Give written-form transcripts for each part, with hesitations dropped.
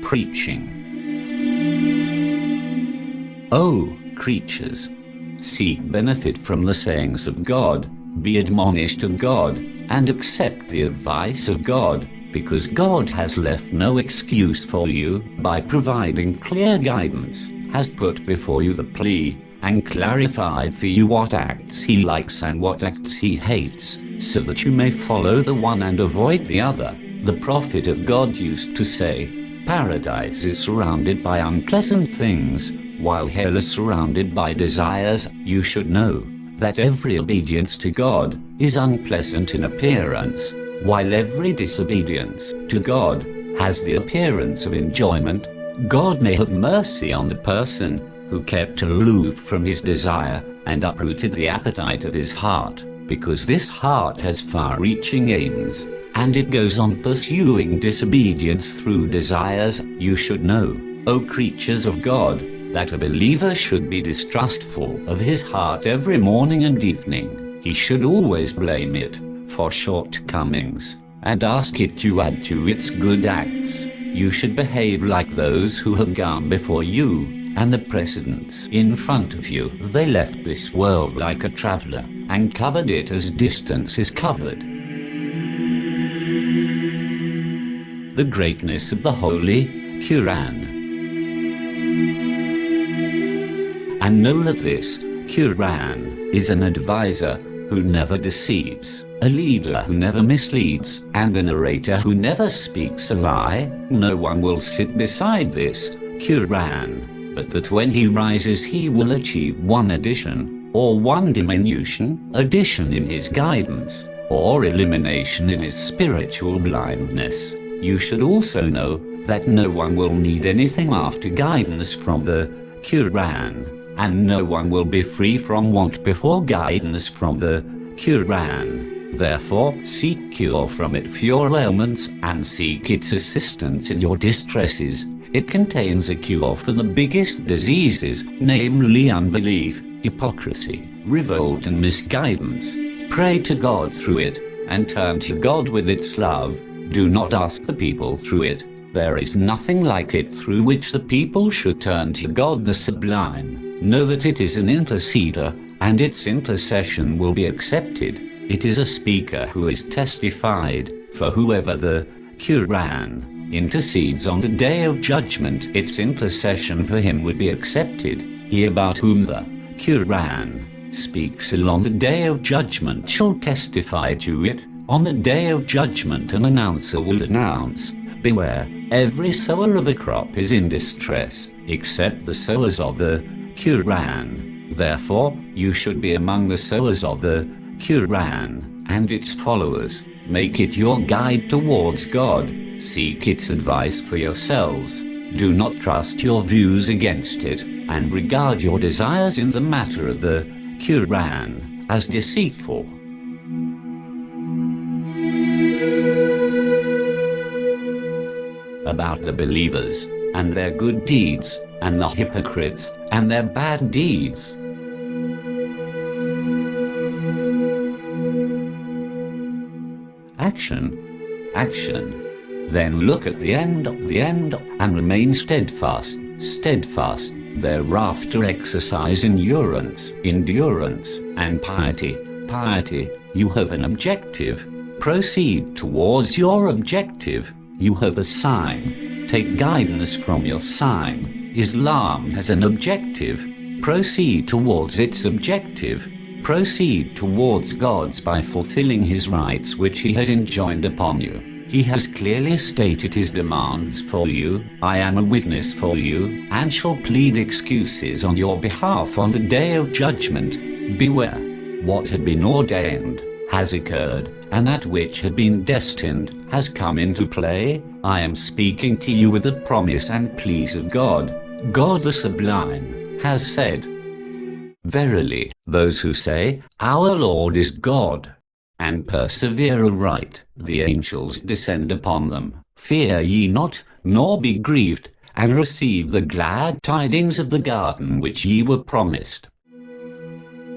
Preaching. O creatures, seek benefit from the sayings of God, be admonished of God, and accept the advice of God, because God has left no excuse for you by providing clear guidance, has put before you the plea, and clarified for you what acts He likes and what acts He hates, so that you may follow the one and avoid the other. The prophet of God used to say, "Paradise is surrounded by unpleasant things, while hell is surrounded by desires." You should know that every obedience to God is unpleasant in appearance, while every disobedience to God has the appearance of enjoyment. God may have mercy on the person who kept aloof from his desire and uprooted the appetite of his heart, because this heart has far-reaching aims, and it goes on pursuing disobedience through desires. You should know, O creatures of God, that a believer should be distrustful of his heart every morning and evening. He should always blame it for shortcomings, and ask it to add to its good acts. You should behave like those who have gone before you, and the precedents in front of you. They left this world like a traveler, and covered it as distance is covered. The greatness of the Holy Qur'an. And know that this Qur'an is an advisor who never deceives, a leader who never misleads, and a narrator who never speaks a lie. No one will sit beside this Qur'an, but that when he rises he will achieve one addition, or one diminution, addition in his guidance, or elimination in his spiritual blindness. You should also know that no one will need anything after guidance from the Qur'an, and no one will be free from want before guidance from the Qur'an. Therefore, seek cure from it for your ailments, and seek its assistance in your distresses. It contains a cure for the biggest diseases, namely unbelief, hypocrisy, revolt and misguidance. Pray to God through it, and turn to God with its love. Do not ask the people through it. There is nothing like it through which the people should turn to God the Sublime. Know that it is an interceder, and its intercession will be accepted. It is a speaker who is testified, for whoever the Qur'an intercedes on the day of judgment, its intercession for him would be accepted. He about whom the Qur'an speaks on the day of judgment shall testify to it. On the day of judgment an announcer will announce, "Beware, every sower of a crop is in distress, except the sowers of the Qur'an." Therefore, you should be among the sowers of the Qur'an and its followers. Make it your guide towards God. Seek its advice for yourselves. Do not trust your views against it, and regard your desires in the matter of the Qur'an as deceitful. About the believers and their good deeds, and the hypocrites and their bad deeds. Action. Then look at the end, and remain steadfast. Thereafter exercise endurance, and piety. You have an objective. Proceed towards your objective. You have a sign. Take guidance from your sign. Islam has an objective. Proceed towards its objective. Proceed towards God's by fulfilling His rights which He has enjoined upon you. He has clearly stated His demands for you. I am a witness for you, and shall plead excuses on your behalf on the day of judgment. Beware. What had been ordained has occurred, and that which had been destined has come into play. I am speaking to you with the promise and pleas of God. God the Sublime has said, "Verily, those who say, 'Our Lord is God,' and persevere aright, the angels descend upon them. Fear ye not, nor be grieved, and receive the glad tidings of the garden which ye were promised.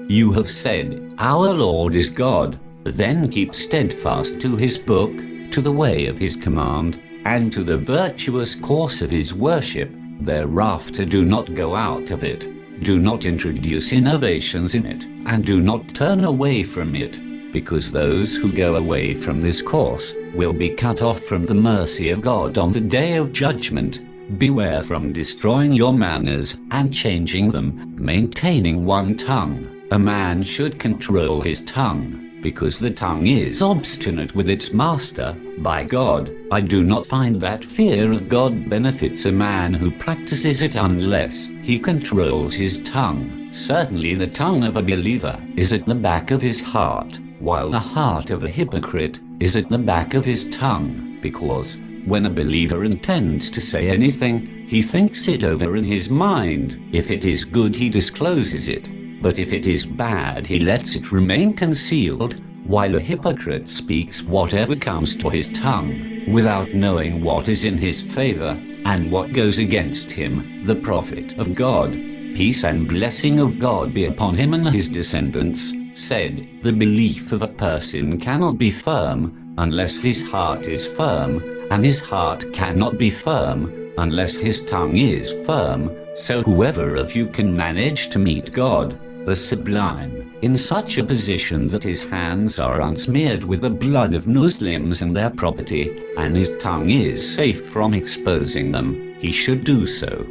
You have said, 'Our Lord is God,' then keep steadfast to His book, to the way of His command, and to the virtuous course of his worship, thereafter do not go out of it. Do not introduce innovations in it, and do not turn away from it, because those who go away from this course will be cut off from the mercy of God on the day of judgment. Beware from destroying your manners and changing them, maintaining one tongue. A man should control his tongue, because the tongue is obstinate with its master. By God, I do not find that fear of God benefits a man who practices it unless he controls his tongue. Certainly the tongue of a believer is at the back of his heart, while the heart of a hypocrite is at the back of his tongue, because when a believer intends to say anything, he thinks it over in his mind. If it is good, he discloses it, but if it is bad, he lets it remain concealed, while a hypocrite speaks whatever comes to his tongue, without knowing what is in his favor, and what goes against him. The Prophet of God, peace and blessing of God be upon him and his descendants, said, the belief of a person cannot be firm unless his heart is firm, and his heart cannot be firm unless his tongue is firm. So whoever of you can manage to meet God, the Sublime, in such a position that his hands are unsmeared with the blood of Muslims and their property, and his tongue is safe from exposing them, he should do so.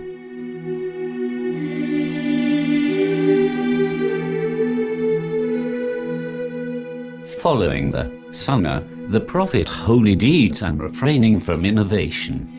Following the Sunnah, the Prophet, holy deeds and refraining from innovation.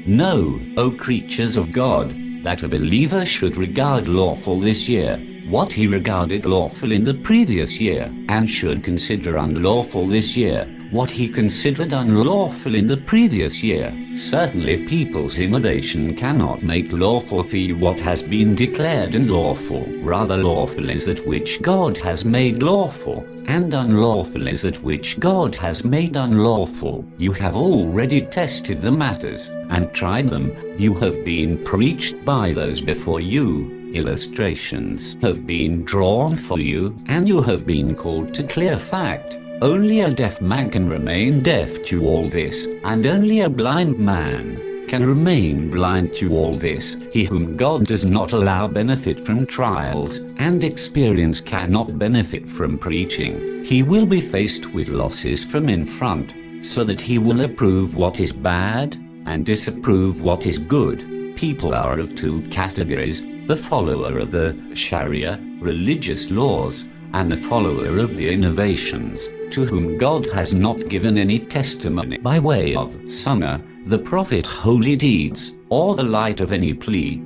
Know, O creatures of God, that a believer should regard lawful this year what he regarded lawful in the previous year, and should consider unlawful this year what he considered unlawful in the previous year. Certainly people's innovation cannot make lawful for you what has been declared unlawful. Rather, lawful is that which God has made lawful, and unlawful is that which God has made unlawful. You have already tested the matters, and tried them. You have been preached by those before you. Illustrations have been drawn for you, and you have been called to clear fact. Only a deaf man can remain deaf to all this, and only a blind man can remain blind to all this. He whom God does not allow benefit from trials and experience cannot benefit from preaching. He will be faced with losses from in front, so that he will approve what is bad and disapprove what is good. People are of two categories: the follower of the Sharia, religious laws, and the follower of the innovations, to whom God has not given any testimony by way of Sunnah, the Prophet, holy deeds, or the light of any plea.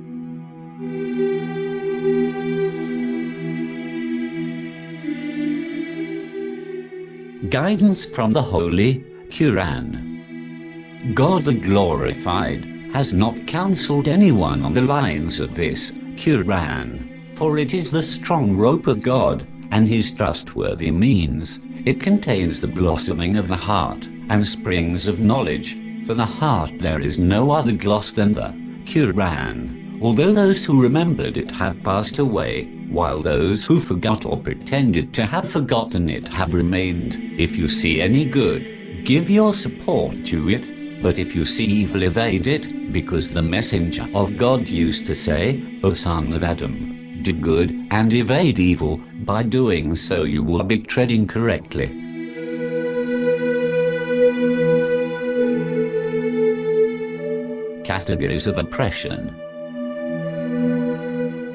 Guidance from the Holy Qur'an. God the Glorified has not counseled anyone on the lines of this Qur'an, for it is the strong rope of God and his trustworthy means. It contains the blossoming of the heart and springs of knowledge. For the heart there is no other gloss than the Qur'an, although those who remembered it have passed away, while those who forgot or pretended to have forgotten it have remained. If you see any good, give your support to it, but if you see evil, evade it, because the Messenger of God used to say, O son of Adam, do good and evade evil. By doing so you will be treading correctly. Categories of oppression.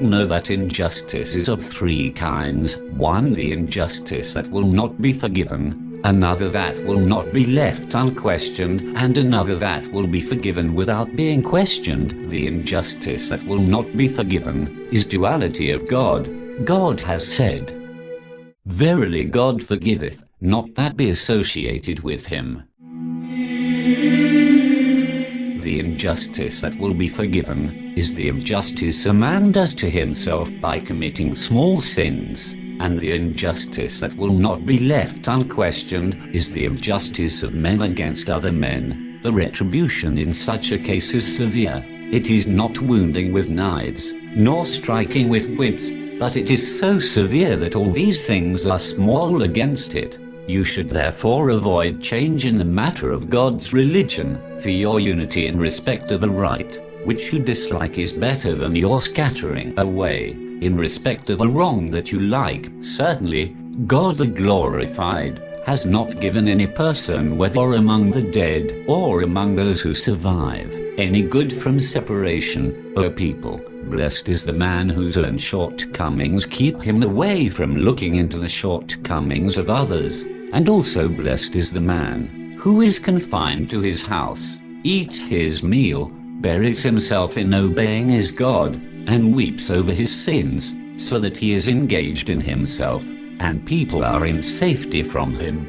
Know that injustice is of three kinds. One, the injustice that will not be forgiven. Another that will not be left unquestioned, and another that will be forgiven without being questioned. The injustice that will not be forgiven is duality of God. God has said, verily God forgiveth, not that be associated with him. The injustice that will be forgiven is the injustice a man does to himself by committing small sins, and the injustice that will not be left unquestioned is the injustice of men against other men. The retribution in such a case is severe. It is not wounding with knives, nor striking with whips, but it is so severe that all these things are small against it. You should therefore avoid change in the matter of God's religion, for your unity in respect of the right, which you dislike, is better than your scattering away in respect of a wrong that you like. Certainly, God the glorified has not given any person, whether among the dead or among those who survive, any good from separation. O people, blessed is the man whose own shortcomings keep him away from looking into the shortcomings of others, and also blessed is the man who is confined to his house, eats his meal, buries himself in obeying his God, and weeps over his sins, so that he is engaged in himself, and people are in safety from him.